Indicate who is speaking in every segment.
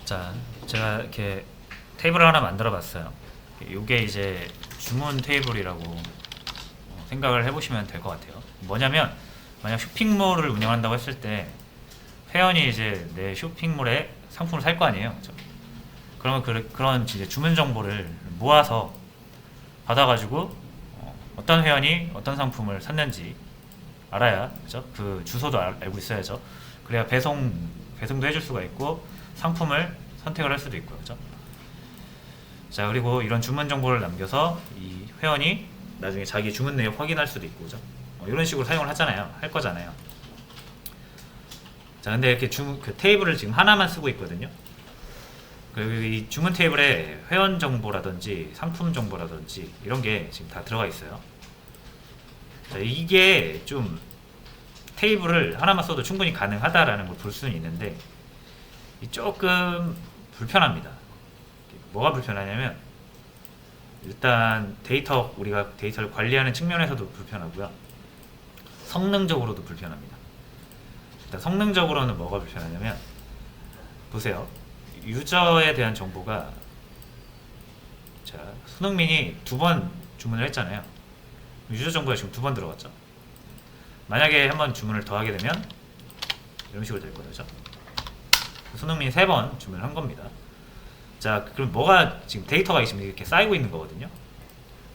Speaker 1: 자, 제가 이렇게 테이블을 하나 만들어 봤어요. 이게 이제 주문 테이블이라고 생각을 해보시면 될 것 같아요. 뭐냐면 만약 쇼핑몰을 운영한다고 했을 때 회원이 이제 내 쇼핑몰에 상품을 살 거 아니에요. 그죠? 그러면 그런 이제 주문 정보를 모아서 받아가지고 어떤 회원이 어떤 상품을 샀는지 알아야, 그죠? 그 주소도 알고 있어야죠. 그래야 배송도 해줄 수가 있고 상품을 선택을 할 수도 있고요. 그죠? 자, 그리고 이런 주문 정보를 남겨서 이 회원이 나중에 자기 주문 내역 확인할 수도 있고, 그죠? 이런 식으로 사용을 하잖아요. 할 거잖아요. 자, 근데 이렇게 그 테이블을 지금 하나만 쓰고 있거든요. 그리고 이 주문 테이블에 회원 정보라든지 상품 정보라든지 이런 게 지금 다 들어가 있어요. 자, 이게 좀 테이블을 하나만 써도 충분히 가능하다라는 걸 볼 수는 있는데 조금 불편합니다. 뭐가 불편하냐면 일단 우리가 데이터를 관리하는 측면에서도 불편하고요. 성능적으로도 불편합니다. 일단 성능적으로는 뭐가 불편하냐면 보세요. 유저에 대한 정보가, 자, 손흥민이 2번 주문을 했잖아요. 유저 정보가 지금 2번 들어갔죠. 만약에 한번 주문을 더 하게 되면 이런 식으로 될 거죠. 손흥민이 3번 주문을 한 겁니다. 자, 그럼 뭐가 지금 데이터가 지금 이렇게 쌓이고 있는 거거든요.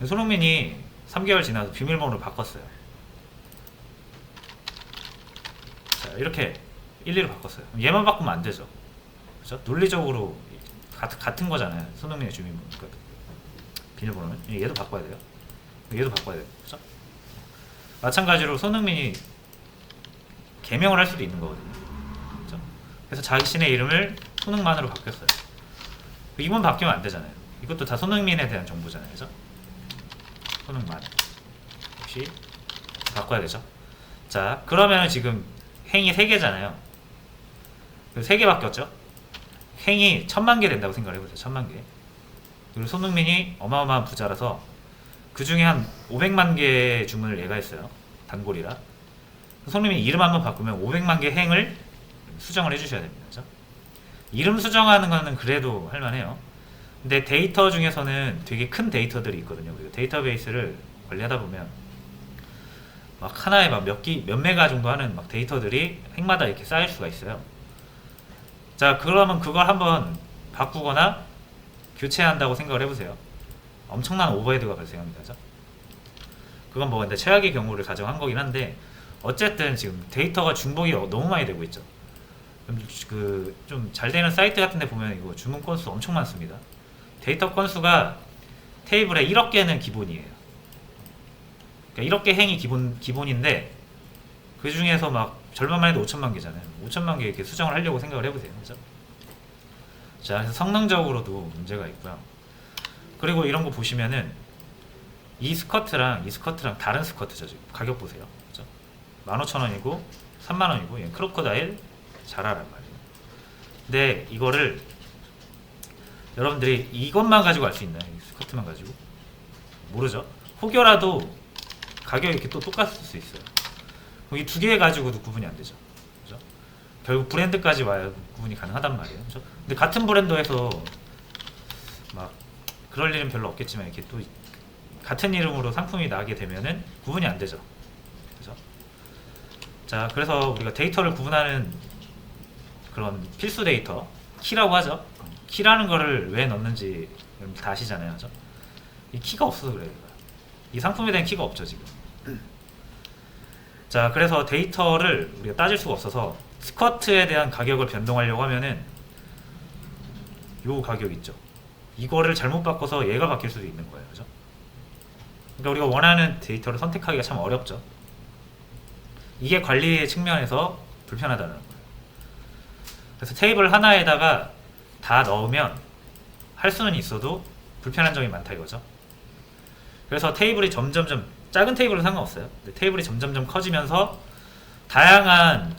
Speaker 1: 손흥민이 3개월 지나서 비밀번호를 바꿨어요. 자, 이렇게 일일이 바꿨어요. 얘만 바꾸면 안 되죠. 그렇죠? 논리적으로 같은 거잖아요. 손흥민의 주민번호, 그러니까 비밀번호는 얘도 바꿔야 돼요. 얘도 바꿔야 돼요. 그렇죠? 마찬가지로 손흥민이 개명을 할 수도 있는 거거든요. 그렇죠? 그래서 자신의 이름을 손흥만으로 바뀌었어요. 이건 바뀌면 안 되잖아요. 이것도 다 손흥민에 대한 정보잖아요. 그죠? 손흥만 역시 바꿔야 되죠. 자, 그러면 지금 행이 3개잖아요. 3개 바뀌었죠? 행이 1000만 개 된다고 생각을 해보세요. 1000만 개. 그리고 손흥민이 어마어마한 부자라서 그 중에 한 500만 개의 주문을 얘가 했어요. 단골이라. 손흥민이 이름 한번 바꾸면 500만 개 행을 수정을 해주셔야 됩니다. 그죠? 이름 수정하는 거는 그래도 할만해요. 근데 데이터 중에서는 되게 큰 데이터들이 있거든요. 그리고 데이터베이스를 관리하다 보면 막 하나에 막 몇 메가 정도 하는 막 데이터들이 행마다 이렇게 쌓일 수가 있어요. 자, 그러면 그걸 한번 바꾸거나 교체한다고 생각을 해보세요. 엄청난 오버헤드가 발생합니다. 그죠? 그건 뭐 근데 최악의 경우를 가정한 거긴 한데 어쨌든 지금 데이터가 중복이 너무 많이 되고 있죠. 그 좀 잘 되는 사이트 같은 데 보면 이거 주문 건수 엄청 많습니다. 데이터 건수가 테이블에 1억 개는 기본이에요. 그러니까 1억 개 행이 기본인데 그 중에서 막 절반만 해도 5천만 개잖아요. 5천만 개 이렇게 수정을 하려고 생각을 해보세요. 그죠? 자, 그래서 성능적으로도 문제가 있고요. 그리고 이런 거 보시면은 이 스커트랑 다른 스커트죠. 지금 가격 보세요. 그죠? 15,000원이고 30,000원이고 얘는 크로커다일 자라란 말이에요. 근데 이거를 여러분들이 이것만 가지고 알 수 있나요? 이 스커트만 가지고? 모르죠? 혹여라도 가격이 이렇게 또 똑같을 수 있어요. 이 2개 가지고도 구분이 안 되죠. 그죠? 결국 브랜드까지 와야 구분이 가능하단 말이에요. 그죠? 근데 같은 브랜드에서 막 그럴 일은 별로 없겠지만 이렇게 또 같은 이름으로 상품이 나게 되면은 구분이 안 되죠. 그죠? 자, 그래서 우리가 데이터를 구분하는 그런 필수 데이터, 키라고 하죠. 키라는 거를 왜 넣는지 여러분 다 아시잖아요. 그죠? 이 키가 없어서 그래요. 이 상품에 대한 키가 없죠, 지금. 자, 그래서 데이터를 우리가 따질 수가 없어서 스커트에 대한 가격을 변동하려고 하면은 요 가격 있죠. 이거를 잘못 바꿔서 얘가 바뀔 수도 있는 거예요. 그죠? 그러니까 우리가 원하는 데이터를 선택하기가 참 어렵죠. 이게 관리 측면에서 불편하다는 거예요. 그래서 테이블 하나에다가 다 넣으면 할 수는 있어도 불편한 점이 많다 이거죠. 그래서 테이블이 점점점 작은 테이블은 상관없어요. 근데 테이블이 점점점 커지면서 다양한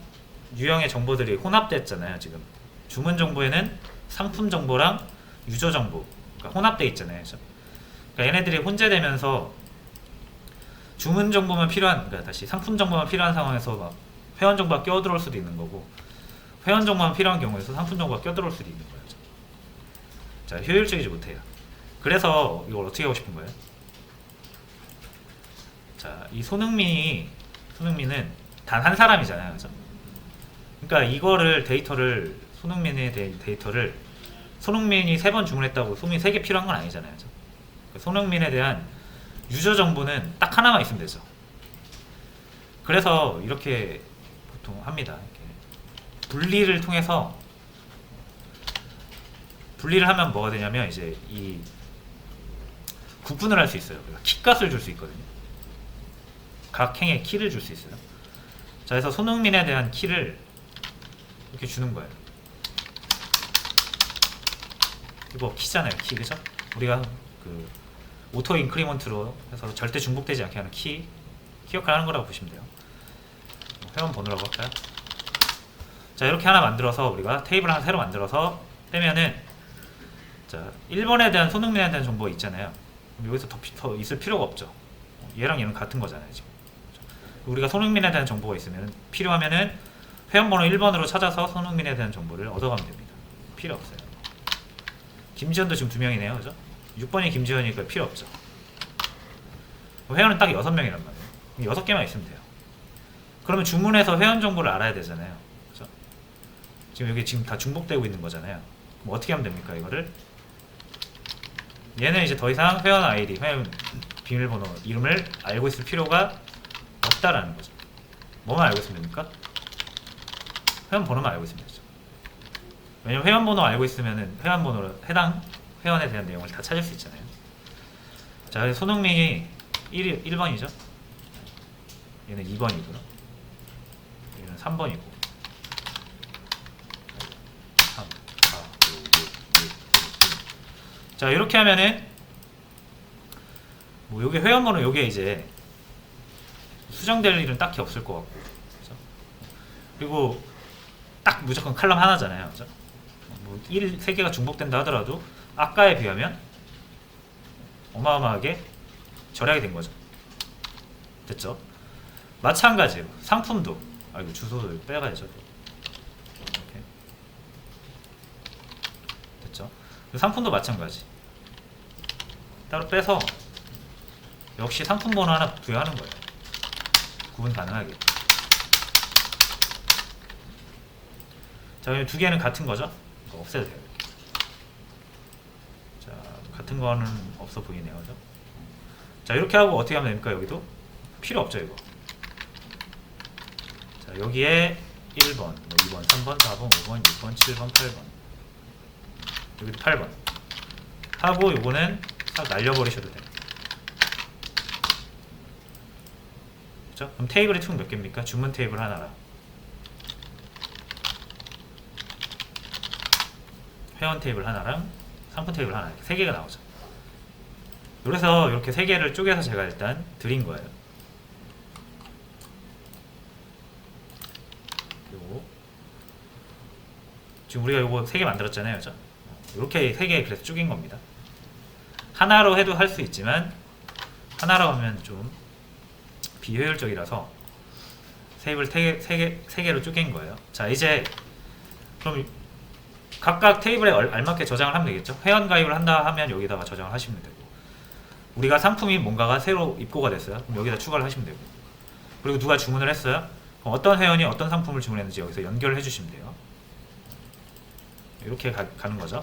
Speaker 1: 유형의 정보들이 혼합됐잖아요. 지금 주문 정보에는 상품 정보랑 유저 정보, 그러니까 혼합돼 있잖아요. 그러니까 얘네들이 혼재되면서 주문 정보만 필요한, 그러니까 다시 상품 정보만 필요한 상황에서 막 회원 정보가 껴들어올 수도 있는 거고, 회원 정보만 필요한 경우에서 상품 정보가 껴들어올 수도 있는 거예요. 자, 효율적이지 못해요. 그래서 이걸 어떻게 하고 싶은 거예요? 자, 이 손흥민은 단 한 사람이잖아요, 그죠? 그러니까 이거를 손흥민에 대한 데이터를 손흥민이 3번 주문했다고 손흥민 3개 필요한 건 아니잖아요, 그죠? 그러니까 손흥민에 대한 유저 정보는 딱 하나만 있으면 되죠. 그래서 이렇게 보통 합니다. 이렇게 분리를 통해서 분리를 하면 뭐가 되냐면 이제 이 구분을 할 수 있어요. 키값을 줄 수 있거든요. 각 행에 키를 줄 수 있어요. 자, 그래서 손흥민에 대한 키를 이렇게 주는 거예요. 이거 키잖아요, 키, 그죠? 우리가 그 오토 인크리먼트로 해서 절대 중복되지 않게 하는 키 역할을 하는 거라고 보시면 돼요. 회원 번호라고 할까요? 자, 이렇게 하나 만들어서 우리가 테이블 하나 새로 만들어서 빼면은, 자, 1번에 대한 손흥민에 대한 정보가 있잖아요. 여기서 더 있을 필요가 없죠. 얘랑 얘는 같은 거잖아요, 지금. 우리가 손흥민에 대한 정보가 있으면 필요하면은 회원번호 1번으로 찾아서 손흥민에 대한 정보를 얻어가면 됩니다. 필요 없어요. 김지현도 지금 2명이네요, 그죠? 6번이 김지현이니까 필요 없죠. 회원은 딱 6명이란 말이에요. 6개만 있으면 돼요. 그러면 주문해서 회원 정보를 알아야 되잖아요, 그죠? 지금 여기 지금 다 중복되고 있는 거잖아요. 그럼 어떻게 하면 됩니까, 이거를? 얘는 이제 더 이상 회원 아이디, 회원 비밀번호, 이름을 알고 있을 필요가 없다라는 거죠. 뭐만 알고 있으면 됩니까? 회원 번호만 알고 있으면 되죠. 왜냐면 회원 번호 알고 있으면은 회원 번호로 해당 회원에 대한 내용을 다 찾을 수 있잖아요. 자, 손흥민이 1번이죠. 얘는 2번이고요. 얘는 3번이고. 3, 4, 5, 6, 7. 자, 이렇게 하면은 뭐 요게 회원 번호, 요게 이제 수정될 일은 딱히 없을 것 같고, 그죠? 그리고 딱 무조건 칼럼 하나잖아요, 그죠? 뭐 3개가 중복된다 하더라도 아까에 비하면 어마어마하게 절약이 된 거죠. 됐죠? 마찬가지로 상품도, 이거 주소를 빼가야죠. 이렇게. 됐죠? 상품도 마찬가지. 따로 빼서 역시 상품 번호 하나 부여하는 거예요. 구분 가능하게. 자, 그럼 2개는 같은 거죠? 이거 없애도 돼요. 자, 같은 거는 없어 보이네요, 그죠? 자, 이렇게 하고 어떻게 하면 됩니까? 여기도 필요 없죠, 이거. 자, 여기에 1번, 뭐 2번, 3번, 4번, 5번, 6번, 7번, 8번. 여기도 8번. 하고 요거는 딱 날려버리셔도 돼요. 그죠? 그럼 테이블이 총 몇 개입니까? 주문 테이블 하나랑 회원 테이블 하나랑 상품 테이블 하나, 이렇게 3개가 나오죠. 그래서 이렇게 3개를 쪼개서 제가 일단 드린 거예요. 요거 지금 우리가 요거 3개 만들었잖아요, 그죠? 이렇게 3개 그래서 쪼갠 겁니다. 하나로 해도 할 수 있지만 하나로 하면 좀 비효율적이라서 테이블 3개로 쪼갠 거예요. 자, 이제 그럼 각각 테이블에 알맞게 저장을 하면 되겠죠. 회원 가입을 한다 하면 여기다가 저장을 하시면 되고, 우리가 상품이 뭔가가 새로 입고가 됐어요. 그럼 여기다 추가를 하시면 되고, 그리고 누가 주문을 했어요. 그럼 어떤 회원이 어떤 상품을 주문했는지 여기서 연결을 해주시면 돼요. 이렇게 가는 거죠.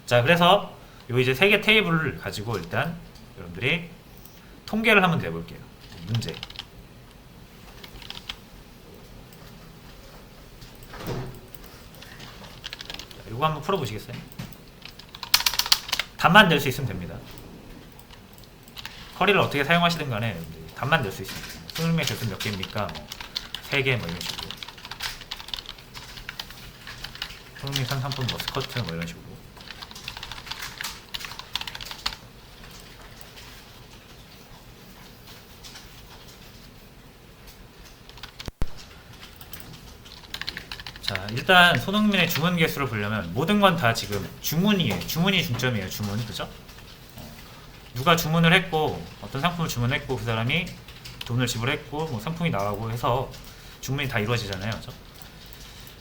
Speaker 1: 자, 그래서 요 이제 3개 테이블을 가지고 일단 여러분들이 통계를 한번 내볼게요. 문제. 이거 한번 풀어보시겠어요? 답만 낼 수 있으면 됩니다. 커리를 어떻게 사용하시든 간에 답만 낼 수 있으면 됩니다. 손흥민의 결승 몇 개입니까? 뭐 3개 뭐 이런 식으로. 손흥민 산 상품 뭐 스커트 뭐 이런 식으로. 자, 일단 손흥민의 주문 개수를 보려면 모든 건 다 지금 주문이에요. 주문이 중점이에요. 주문, 그죠? 누가 주문을 했고 어떤 상품을 주문했고 그 사람이 돈을 지불했고 뭐 상품이 나가고 해서 주문이 다 이루어지잖아요, 그죠?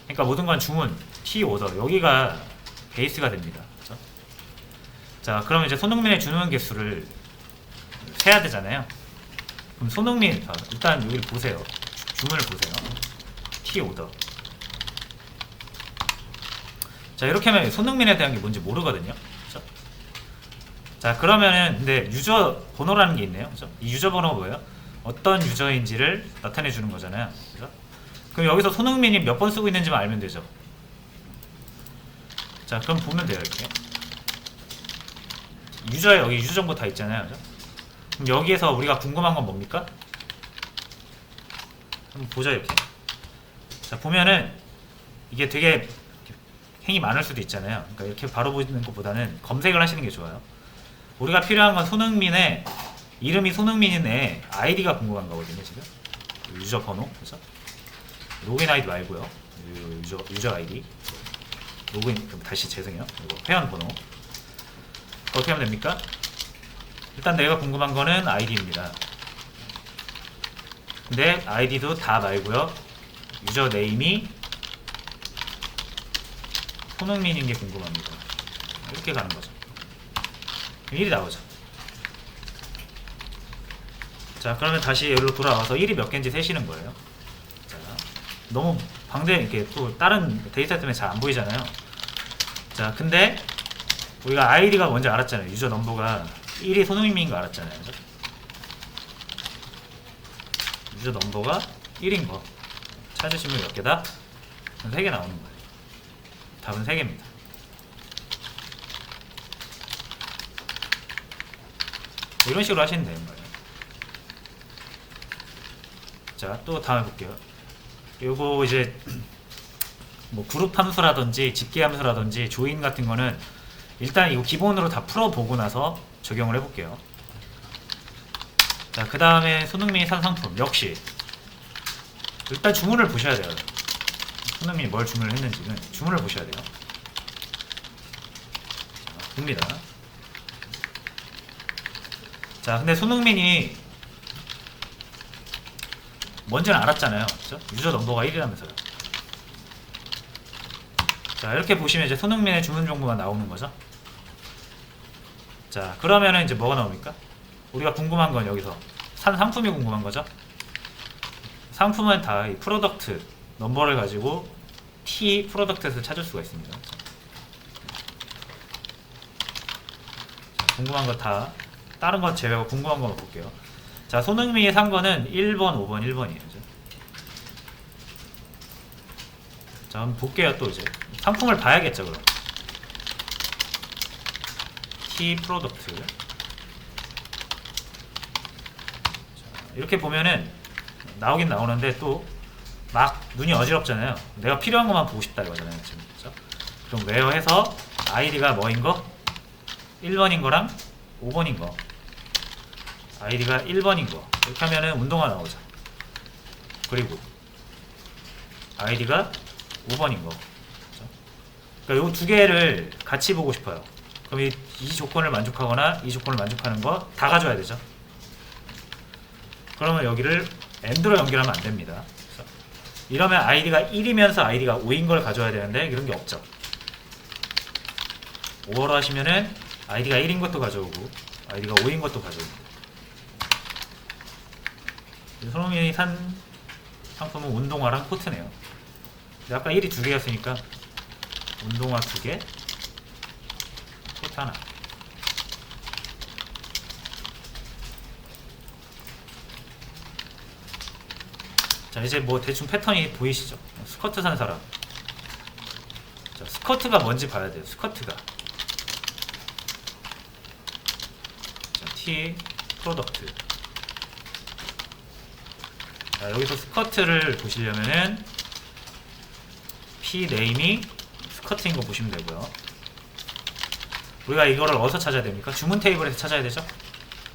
Speaker 1: 그러니까 모든 건 주문, 키 오더, 여기가 베이스가 됩니다, 그죠? 자, 그럼 이제 손흥민의 주문 개수를 세야 되잖아요. 그럼 손흥민, 일단 여기 보세요. 주문을 보세요. T 오더. 자, 이렇게 하면 손흥민에 대한 게 뭔지 모르거든요. 그렇죠? 자, 그러면은 근데 유저 번호라는 게 있네요. 그렇죠? 이 유저 번호가 뭐예요? 어떤 유저인지를 나타내 주는 거잖아요. 그렇죠? 그럼 여기서 손흥민이 몇 번 쓰고 있는지만 알면 되죠. 자, 그럼 보면 돼요. 이렇게 유저에 여기 유저 정보 다 있잖아요. 그렇죠? 그럼 여기에서 우리가 궁금한 건 뭡니까? 한번 보자. 이렇게 자, 보면은 이게 되게 행이 많을 수도 있잖아요. 그러니까 이렇게 바로 보는 것보다는 검색을 하시는 게 좋아요. 우리가 필요한 건 손흥민의 이름이 손흥민인 애 아이디가 궁금한 거거든요. 지금 유저 번호. 그래서 로그인 아이디 말고요. 유저 아이디 로그인. 다시 죄송해요. 이거 회원 번호 어떻게 하면 됩니까? 일단 내가 궁금한 거는 아이디입니다. 근데 아이디도 다 말고요. 유저 네임이 손흥민인 게 궁금합니다. 이렇게 가는 거죠. 1이 나오죠. 자, 그러면 다시 여기로 돌아와서 1이 몇 개인지 세시는 거예요. 자, 너무 방대 이렇게 또 다른 데이터 때문에 잘 안 보이잖아요. 자, 근데 우리가 아이디가 뭔지 알았잖아요. 유저 넘버가 1이 손흥민인 거 알았잖아요. 그죠? 유저 넘버가 1인 거 찾으시면 몇 개다? 3개 나오는 거예요. 답은 3개입니다. 이런 식으로 하시면 되는 거예요. 자, 또 다음에 볼게요. 요거 이제 뭐 그룹 함수라든지 집계 함수라든지 조인 같은 거는 일단 이거 기본으로 다 풀어보고 나서 적용을 해볼게요. 자, 그 다음에 손흥민이 산 상품 역시 일단 주문을 보셔야 돼요. 손흥민이 뭘 주문을 했는지는 주문을 보셔야 돼요. 봅니다. 자, 근데 손흥민이 뭔지는 알았잖아요. 그렇죠? 유저 넘버가 1이라면서요. 자, 이렇게 보시면 이제 손흥민의 주문 정보가 나오는 거죠. 자, 그러면은 이제 뭐가 나옵니까? 우리가 궁금한 건 여기서 산 상품이 궁금한 거죠. 상품은 다 이 프로덕트 넘버를 가지고 T 프로덕트에서 찾을 수가 있습니다. 자, 궁금한 거 다 다른 건 제외하고 궁금한 거만 볼게요. 자, 손흥민이 산 거는 1번, 5번, 1번이에요. 자, 한번 볼게요. 또 이제 상품을 봐야겠죠. 그럼 T 프로덕트. 자, 이렇게 보면은 나오긴 나오는데 또 막 눈이 어지럽잖아요. 내가 필요한 것만 보고 싶다 이거잖아요. 지금. 그렇죠? 그럼 웨어해서 아이디가 뭐인 거? 1번인 거랑 5번인 거. 아이디가 1번인 거. 이렇게 하면은 운동화 나오죠. 그리고 아이디가 5번인 거. 그렇죠? 그러니까 요 두 개를 같이 보고 싶어요. 그럼 이 조건을 만족하거나 이 조건을 만족하는 거 다 가져야 되죠. 그러면 여기를 AND로 연결하면 안 됩니다. 이러면 아이디가 1이면서 아이디가 5인 걸 가져야 되는데 이런 게 없죠. 5로 하시면은 아이디가 1인 것도 가져오고 아이디가 5인 것도 가져오고. 손흥민이 산 상품은 운동화랑 코트네요. 근데 아까 1이 2개였으니까 운동화 2개, 코트 하나. 자, 이제 뭐 대충 패턴이 보이시죠? 스커트 산 사람. 자, 스커트가 뭔지 봐야 돼요. 스커트가. 자, T 프로덕트. 자, 여기서 스커트를 보시려면은 P 네임이 스커트인 거 보시면 되고요. 우리가 이거를 어디서 찾아야 됩니까? 주문 테이블에서 찾아야 되죠?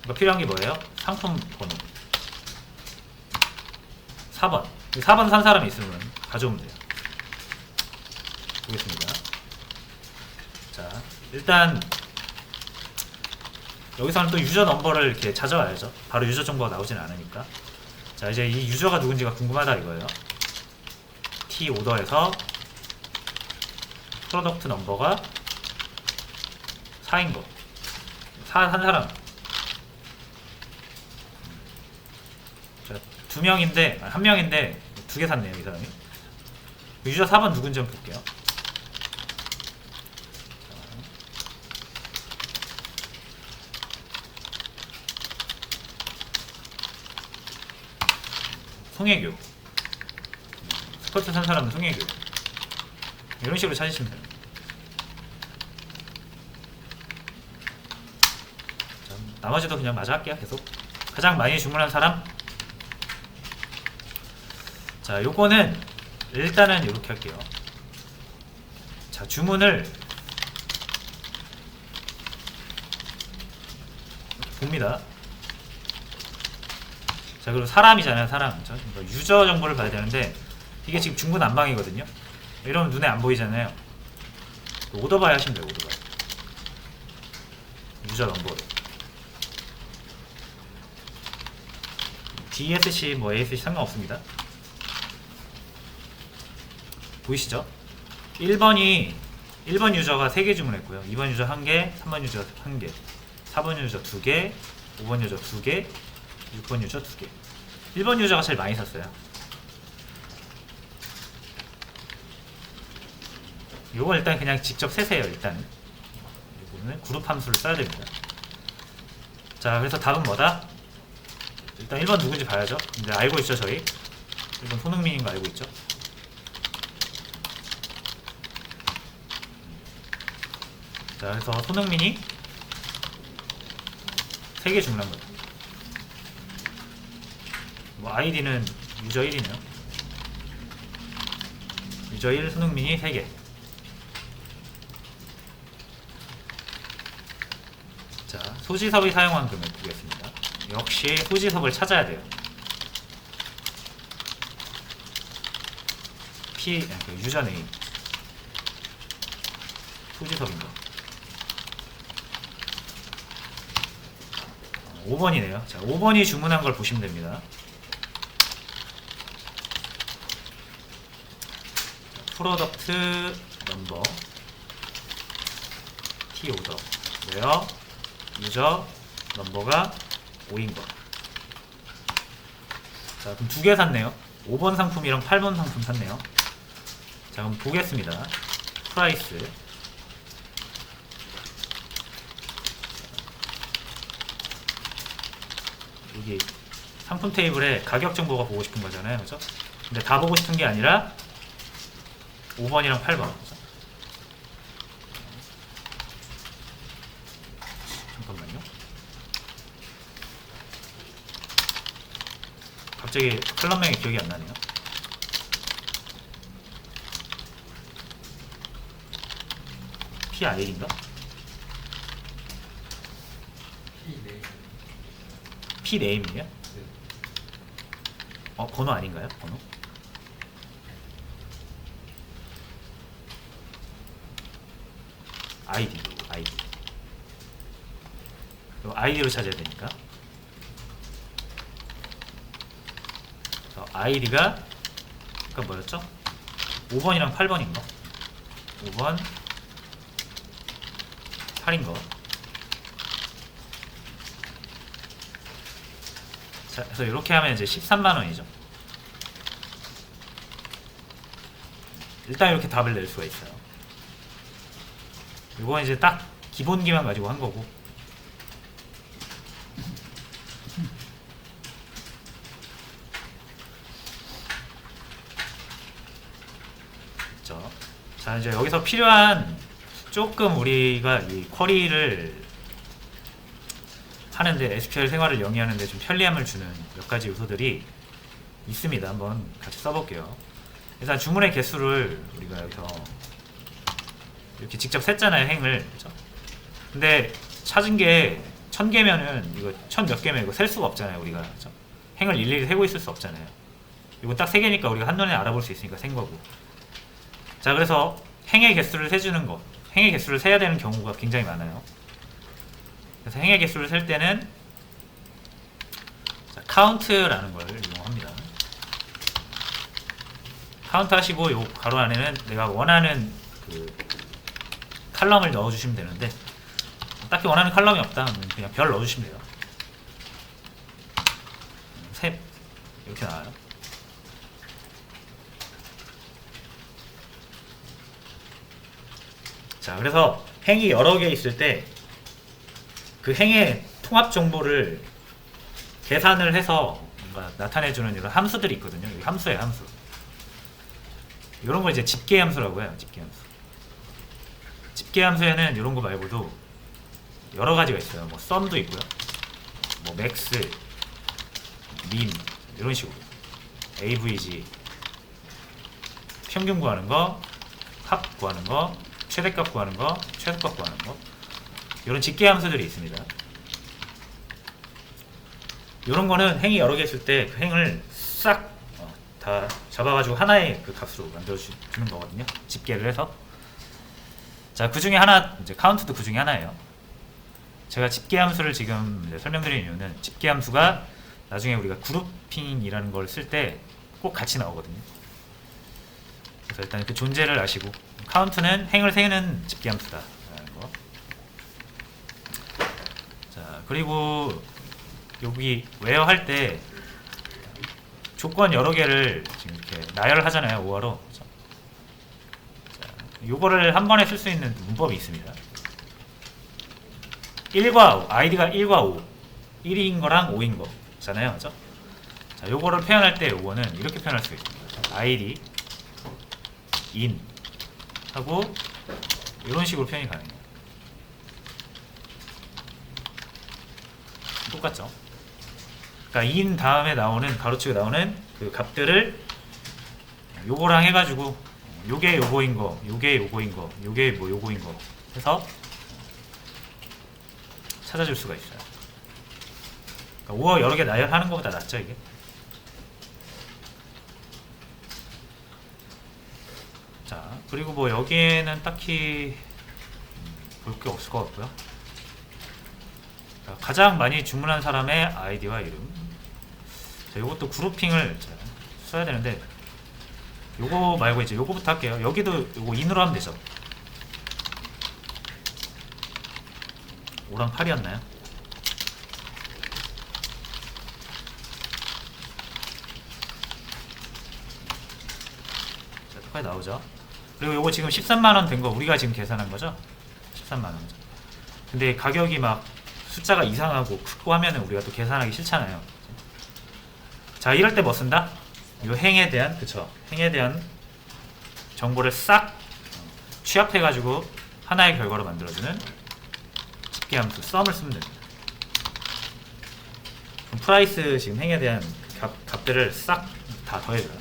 Speaker 1: 그러니까 필요한 게 뭐예요? 상품 번호. 4번. 4번 산 사람이 있으면 가져오면 돼요. 보겠습니다. 자, 일단 여기서는 또 유저 넘버를 이렇게 찾아와야죠. 바로 유저 정보가 나오진 않으니까. 자, 이제 이 유저가 누군지가 궁금하다 이거예요. T 오더에서 프로덕트 넘버가 4인 거. 한 사람. 자, 두 명인데, 한 명인데, 두 개 샀네요, 이 사람이. 유저 4번 누군지 한번 볼게요. 송혜교. 스커트 산 사람은 송혜교. 이런 식으로 찾으시면 돼요. 자, 나머지도 그냥 마저 할게요. 계속. 가장 많이 주문한 사람. 자, 요거는 일단은 이렇게 할게요. 자, 주문을 봅니다. 자, 그리고 사람이잖아요, 사람. 그러니까 유저 정보를 봐야 되는데 이게 지금 중구난방이거든요. 이러면 눈에 안 보이잖아요. 오더바이 하시면 돼요, 오더바이. 유저 넘버를. DSC, 뭐 ASC 상관없습니다. 보이시죠? 1번 유저가 3개 주문했고요. 2번 유저 1개, 3번 유저 1개, 4번 유저 2개, 5번 유저 2개, 6번 유저 2개. 1번 유저가 제일 많이 샀어요. 요거 일단 그냥 직접 세세요. 일단은 이거는 그룹 함수를 써야 됩니다. 자, 그래서 답은 뭐다? 일단 1번 누군지 봐야죠. 근데 알고 있죠, 저희? 1번 손흥민인 거 알고 있죠? 자, 그래서 손흥민이 3개 주문한 거예요. 뭐 아이디는 유저 1이네요. 유저 1 손흥민이 3개. 자, 소지섭이 사용한 금액 보겠습니다. 역시 소지섭을 찾아야 돼요. 유저 네임 소지섭인가? 5번이네요. 자, 5번이 주문한 걸 보시면 됩니다. 프로덕트 넘버 T 오더 왜요? 유저 넘버가 5인 거. 자, 그럼 2개 샀네요. 5번 상품이랑 8번 상품 샀네요. 자, 그럼 보겠습니다. 프라이스 여기 상품 테이블에 가격 정보가 보고 싶은 거잖아요, 그죠? 근데 다 보고 싶은 게 아니라 5번이랑 8번. 잠깐만요. 갑자기 클럽명이 기억이 안 나네요. PI인가? P네임이에요?
Speaker 2: 네.
Speaker 1: 번호 아닌가요? 번호? 아이디. 아이디로 찾아야 되니까. 아이디가 아까 뭐였죠? 5번이랑 8번인가? 5번 8인거. 자, 그래서 이렇게 하면 이제 13만원이죠. 일단 이렇게 답을 낼 수가 있어요. 이건 이제 딱 기본기만 가지고 한 거고. 그렇죠? 자, 이제 여기서 필요한 조금 우리가 이 쿼리를 하는데 SQL 생활을 영위하는데 좀 편리함을 주는 몇 가지 요소들이 있습니다. 한번 같이 써볼게요. 일단 주문의 개수를 우리가 여기서 이렇게 직접 셌잖아요, 행을. 그죠? 근데 찾은 게 1000개면은 이거 1000몇 개면 이거 셀 수가 없잖아요, 우리가. 그죠? 행을 일일이 세고 있을 수 없잖아요. 이거 딱 3개니까 우리가 한눈에 알아볼 수 있으니까 센 거고. 자, 그래서 행의 개수를 세주는 거, 행의 개수를 세야 되는 경우가 굉장히 많아요. 그래서 행의 개수를 셀 때는 자, count라는 걸 이용합니다. 카운트 하시고 요 가로 안에는 내가 원하는 그 칼럼을 넣어주시면 되는데 딱히 원하는 컬럼이 없다. 그냥 별 넣어주시면 돼요. 셋 이렇게 나와요. 자, 그래서 행이 여러 개 있을 때 그 행의 통합 정보를 계산을 해서 뭔가 나타내주는 이런 함수들이 있거든요. 여기 함수예요, 함수. 이런 걸 이제 집계 함수라고 해요. 집계 함수. 집계 함수에는 이런 거 말고도 여러 가지가 있어요. 뭐 썸도 있고요. 뭐 맥스, 민 이런 식으로. AVG 평균 구하는 거, 합 구하는 거, 최대값 구하는 거, 최소값 구하는 거. 이런 집계 함수들이 있습니다. 이런 거는 행이 여러 개 있을 때 그 행을 싹 다 잡아가지고 하나의 그 값으로 만들어주는 거거든요. 집계를 해서. 자, 그 중에 하나, 이제 카운트도 그 중에 하나예요. 제가 집계 함수를 지금 이제 설명드리는 이유는 집계 함수가 나중에 우리가 그룹핑이라는 걸 쓸 때 꼭 같이 나오거든요. 그래서 일단 그 존재를 아시고, 카운트는 행을 세는 집계 함수다 라는 거. 자, 그리고 여기 웨어 할 때 조건 여러 개를 지금 이렇게 나열하잖아요. 오어로. 자, 요거를 한 번에 쓸 수 있는 문법이 있습니다. 1과 아이디가 1과 5, 1인 거랑 5인 거잖아요. 그죠? 자, 요거를 표현할 때 요거는 이렇게 표현할 수 있습니다. 아이디 인 하고 이런 식으로 표현이 가능해요. 똑같죠? 그러니까 인 다음에 나오는 가로치고 나오는 그 값들을 요거랑 해가지고 요게 요거인 거, 요게 요거인 거, 요게 뭐 요거인 거 해서 찾아줄 수가 있어요. 그러니까 5어 여러 개 나열하는 것보다 낫죠 이게. 자, 그리고 뭐 여기에는 딱히 볼 게 없을 것 같고요. 자, 가장 많이 주문한 사람의 아이디와 이름. 자, 요것도 그룹핑을 써야 되는데 요거 말고 이제 요거부터 할게요. 여기도 요거 인으로 하면 되죠. 5랑 8이었나요? 자, 똑같이 나오죠. 그리고 요거 지금 13만원 된 거 우리가 지금 계산한 거죠? 13만원이죠. 근데 가격이 막 숫자가 이상하고 크고 하면은 우리가 또 계산하기 싫잖아요. 자, 이럴 때 뭐 쓴다? 요 행에 대한, 그쵸? 행에 대한 정보를 싹 취합해가지고 하나의 결과로 만들어주는 집계 함수 썸을 쓰면 됩니다. 그럼 프라이스 지금 행에 대한 값들을 싹 다 더해줘요.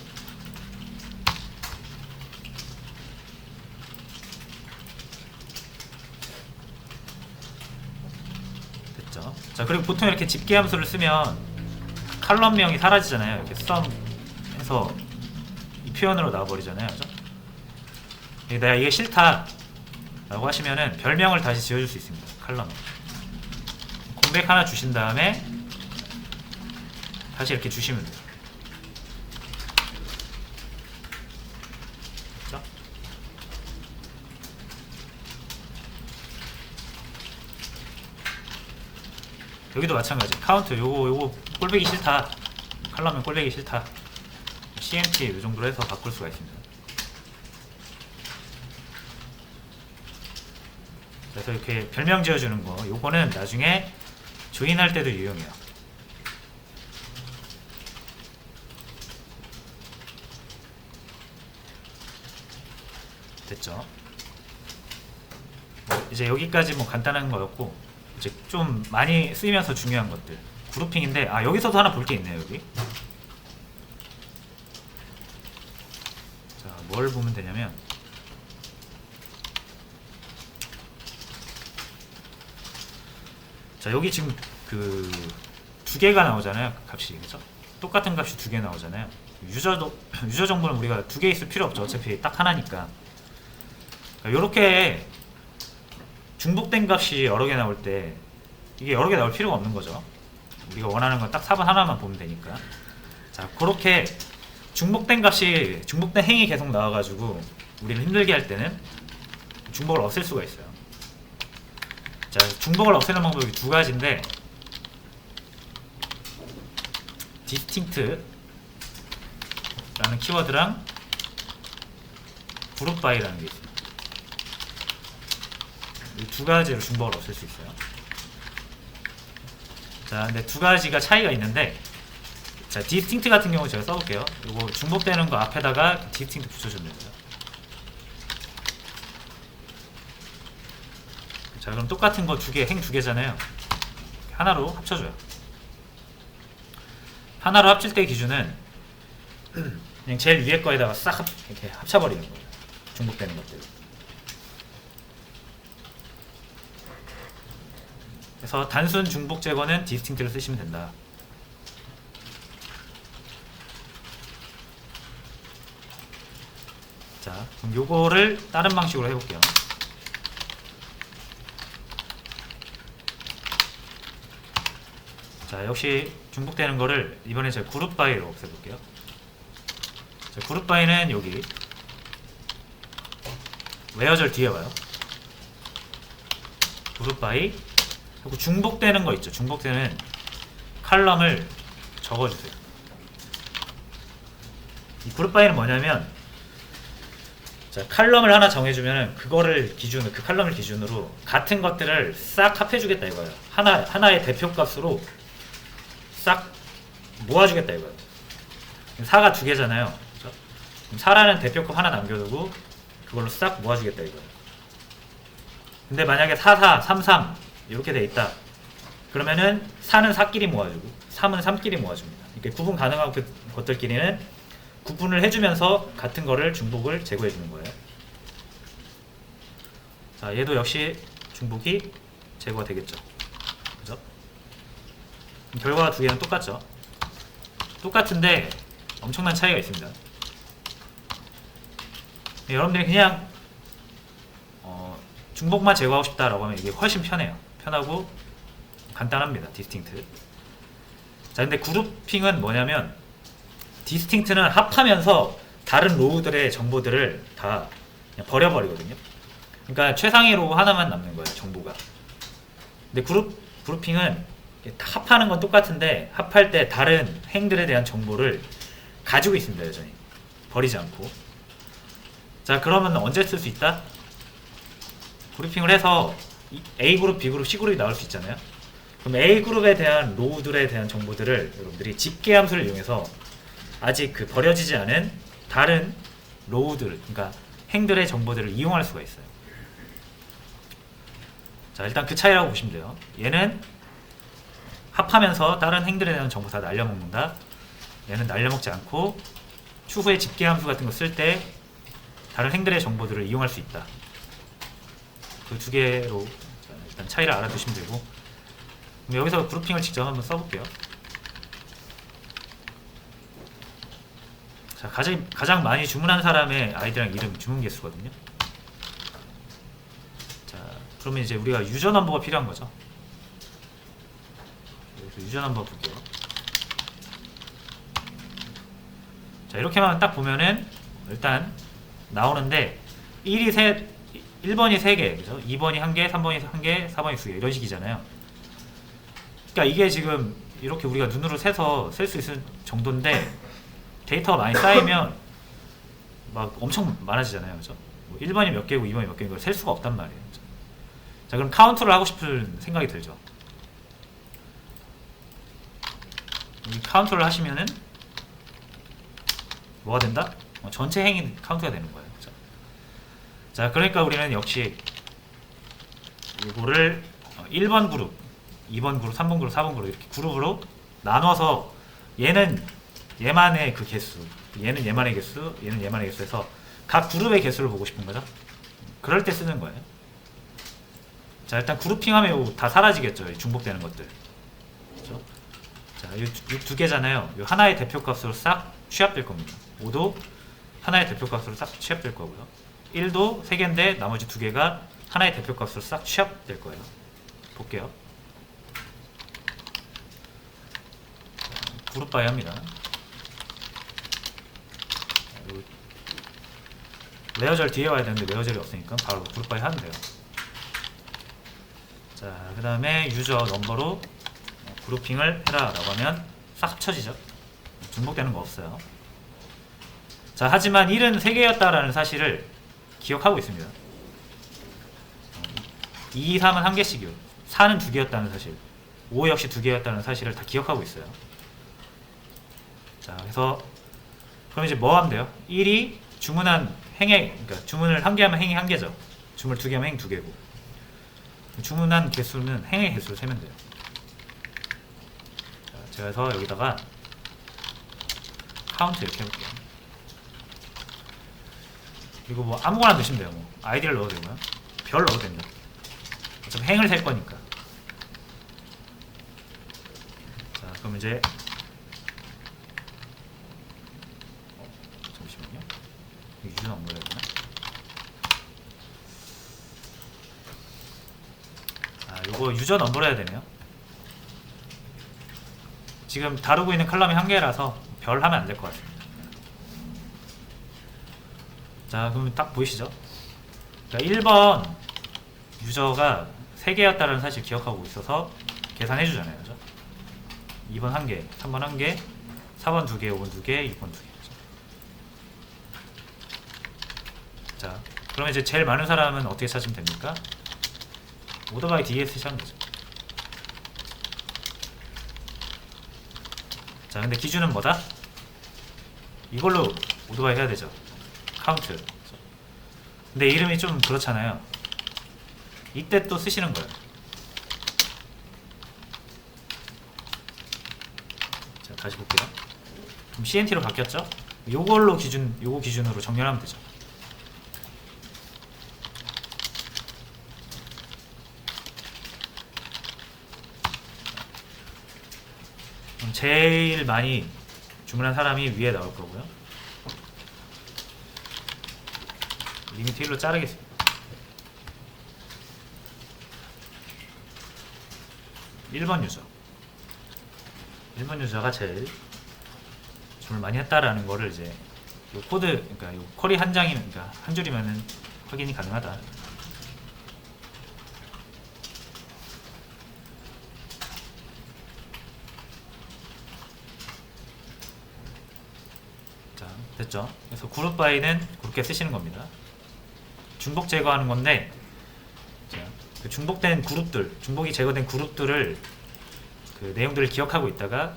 Speaker 1: 됐죠? 자, 그리고 보통 이렇게 집계 함수를 쓰면 칼럼명이 사라지잖아요. 이렇게 썸해서 이 표현으로 나와버리잖아요. 그죠? 내가 이게 싫다 라고 하시면은 별명을 다시 지어줄 수 있습니다. 칼럼에 공백 하나 주신 다음에 다시 이렇게 주시면 돼요. 그죠? 여기도 마찬가지. 카운트 요거 꼴배기 싫다. 칼럼은 꼴배기 싫다. CMT 이 정도로 해서 바꿀 수가 있습니다. 그래서 이렇게 별명 지어주는 거, 요거는 나중에 조인할 때도 유용해요. 됐죠? 이제 여기까지 뭐 간단한 거였고, 이제 좀 많이 쓰이면서 중요한 것들. 그룹핑인데, 아, 여기서도 하나 볼 게 있네요, 여기. 자, 뭘 보면 되냐면, 자, 여기 지금 그 두 개가 나오잖아요. 값이. 그죠? 똑같은 값이 두 개 나오잖아요. 유저 정보는 우리가 두 개 있을 필요 없죠. 어차피 딱 하나니까. 요렇게 중복된 값이 여러 개 나올 때 이게 여러 개 나올 필요가 없는 거죠. 우리가 원하는 건 딱 4번 하나만 보면 되니까. 자, 그렇게 중복된 행이 계속 나와가지고 우리를 힘들게 할 때는 중복을 없앨 수가 있어요. 자, 중복을 없애는 방법이 두 가지인데, distinct 라는 키워드랑 group by라는 게 있어요. 이 두 가지로 중복을 없앨 수 있어요. 자, 근데 두 가지가 차이가 있는데, 자, distinct 같은 경우 제가 써볼게요. 이거 중복되는 거 앞에다가 distinct 붙여주면 됩니다. 자, 그럼 똑같은 거 두 개, 행 두 개잖아요. 하나로 합쳐줘요. 하나로 합칠 때 기준은 그냥 제일 위에 거에다가 싹 이렇게 합쳐버리는 거예요. 중복되는 것들. 그래서 단순 중복 제거는 distinct를 쓰시면 된다. 자, 그럼 요거를 다른 방식으로 해볼게요. 자, 역시 중복되는 거를 이번에 제가 그룹 바이로 없애볼게요. 자, 그룹 바이는 여기 웨어절 뒤에 와요. 그룹 바이 하고 중복되는 거 있죠. 중복되는 칼럼을 적어주세요. 이 그룹 바이는 뭐냐면, 자, 칼럼을 하나 정해주면 그거를 기준으로, 그 칼럼을 기준으로 같은 것들을 싹 합해주겠다 이거예요. 하나의 대표값으로 싹 모아주겠다 이거예요. 4가 두 개잖아요. 그렇죠? 4라는 대표값 하나 남겨두고 그걸로 싹 모아주겠다 이거예요. 근데 만약에 4, 4, 3, 3 이렇게 돼 있다. 그러면은 4는 4끼리 모아주고 3은 3끼리 모아줍니다. 이렇게 구분 가능한 것들끼리는 구분을 해주면서 같은 거를 중복을 제거해주는 거예요. 자, 얘도 역시 중복이 제거가 되겠죠. 그죠? 결과가 두 개는 똑같죠. 똑같은데 엄청난 차이가 있습니다. 여러분들이 그냥 중복만 제거하고 싶다라고 하면 이게 훨씬 편해요. 편하고 간단합니다. 디스팅트. 자, 근데 그룹핑은 뭐냐면, 디스팅트는 합하면서 다른 로우들의 정보들을 다 그냥 버려버리거든요. 그러니까 최상위 로우 하나만 남는 거예요, 정보가. 근데 그룹핑은 합하는 건 똑같은데 합할 때 다른 행들에 대한 정보를 가지고 있습니다. 여전히 버리지 않고. 자, 그러면 언제 쓸 수 있다? 그룹핑을 해서 A그룹, B그룹, C그룹이 나올 수 있잖아요. 그럼 A그룹에 대한 로우들에 대한 정보들을 여러분들이 집계함수를 이용해서 아직 그 버려지지 않은 다른 로우들, 그러니까 행들의 정보들을 이용할 수가 있어요. 자, 일단 그 차이라고 보시면 돼요. 얘는 합하면서 다른 행들에 대한 정보 다 날려먹는다. 얘는 날려먹지 않고 추후에 집계함수 같은 거 쓸 때 다른 행들의 정보들을 이용할 수 있다. 그 두 개로 일단 차이를 알아두시면 되고, 그럼 여기서 그룹핑을 직접 한번 써볼게요. 자, 가장 많이 주문한 사람의 아이디랑 이름 주문 개수거든요. 자, 그러면 이제 우리가 유저 넘버가 필요한 거죠. 여기서 유저 넘버 볼게요. 자, 이렇게만 딱 보면은 일단 나오는데 1번이 3개, 그죠? 2번이 1개, 3번이 1개, 4번이 2개 이런 식이잖아요. 그러니까 이게 지금 이렇게 우리가 눈으로 세서 쓸 수 있을 정도인데 데이터가 많이 쌓이면 막 엄청 많아지잖아요. 그죠? 뭐 1번이 몇 개고 2번이 몇 개고 이걸 셀 수가 없단 말이에요. 그죠? 자, 그럼 카운트를 하고 싶은 생각이 들죠. 이 카운트를 하시면은 뭐가 된다? 전체 행위 카운트가 되는 거예요. 그죠? 자, 그러니까 우리는 역시 이거를 1번 그룹, 2번 그룹, 3번 그룹, 4번 그룹 이렇게 그룹으로 나눠서 얘는 얘만의 그 개수, 얘는 얘만의 개수, 얘는 얘만의 개수 해서 각 그룹의 개수를 보고 싶은 거죠. 그럴 때 쓰는 거예요. 자, 일단 그룹핑하면 이거 다 사라지겠죠. 이 중복되는 것들. 그렇죠? 자, 이 두 개잖아요. 이 하나의 대표값으로 싹 취합될 겁니다. 5도 하나의 대표값으로 싹 취합될 거고요. 1도 3개인데 나머지 2개가 하나의 대표값으로 싹 취합될 거예요. 볼게요. 그룹 바이 합니다. 레어절 뒤에 와야 되는데 레어절이 없으니까 바로 그룹 바이 하면 돼요. 자, 그 다음에 유저 넘버로 그룹핑을 해라 라고 하면 싹 합쳐지죠. 중복되는 거 없어요. 자, 하지만 1은 3개였다라는 사실을 기억하고 있습니다. 2, 3은 1개씩이요. 4는 2개였다는 사실, 5 역시 2개였다는 사실을 다 기억하고 있어요. 자, 그래서 그럼 이제 뭐 하면 돼요? 1이 주문한 행의, 그러니까 주문을 1개 하면 행이 1개죠. 주문을 2개 하면 행 2개고, 주문한 개수는 행의 개수를 세면 돼요. 자, 제가 그래서 여기다가 카운트 이렇게 해볼게요. 그리고 뭐 아무거나 넣으시면 돼요. 뭐 아이디를 넣어도 되고요, 별 넣어도 됩니다. 어차피 행을 셀 거니까. 자, 그럼 이제 잠시만요. 유저 넘버를 해야 되나? 요거 유저 넘버를 해야 되네요. 지금 다루고 있는 컬럼이 1개라서 별 하면 안 될 것 같습니다. 자, 그럼 딱 보이시죠? 그러니까 1번 유저가 3개였다는 사실 기억하고 있어서 계산해 주잖아요. 그죠? 2번 1개, 3번 1개, 4번 2개, 5번 2개, 6번 2개. 자, 그러면 이제 제일 많은 사람은 어떻게 찾으면 됩니까? 오토바이 DS 찾으면 되죠. 자, 근데 기준은 뭐다? 이걸로 오토바이 해야 되죠. 카운트. 근데 이름이 좀 그렇잖아요. 이때 또 쓰시는 거예요. 자, 다시 볼게요. 그럼 CNT로 바뀌었죠? 요거 기준으로 정렬하면 되죠. 그럼 제일 많이 주문한 사람이 위에 나올 거고요. 리미트 1로 자르겠습니다. 1번 유저. 1번 유저가 제일 주문을 많이 했다라는 거를 이제 요 코드, 그러니까 요 쿼리 한 장이, 그러니까 한 줄이면은 확인이 가능하다. 자, 됐죠? 그래서 그룹 바이는 그렇게 쓰시는 겁니다. 중복 제거하는 건데, 자, 그 중복된 그룹들, 중복이 제거된 그룹들을 그 내용들을 기억하고 있다가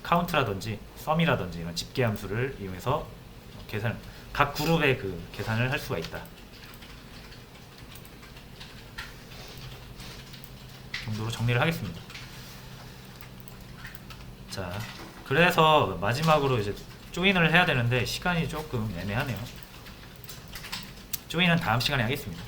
Speaker 1: 카운트라든지 썸이라든지 이런 집계 함수를 이용해서 각 그룹의 그 계산을 할 수가 있다 정도로 정리를 하겠습니다. 자, 그래서 마지막으로 이제 조인을 해야 되는데 시간이 조금 애매하네요. 조인은 다음 시간에 하겠습니다.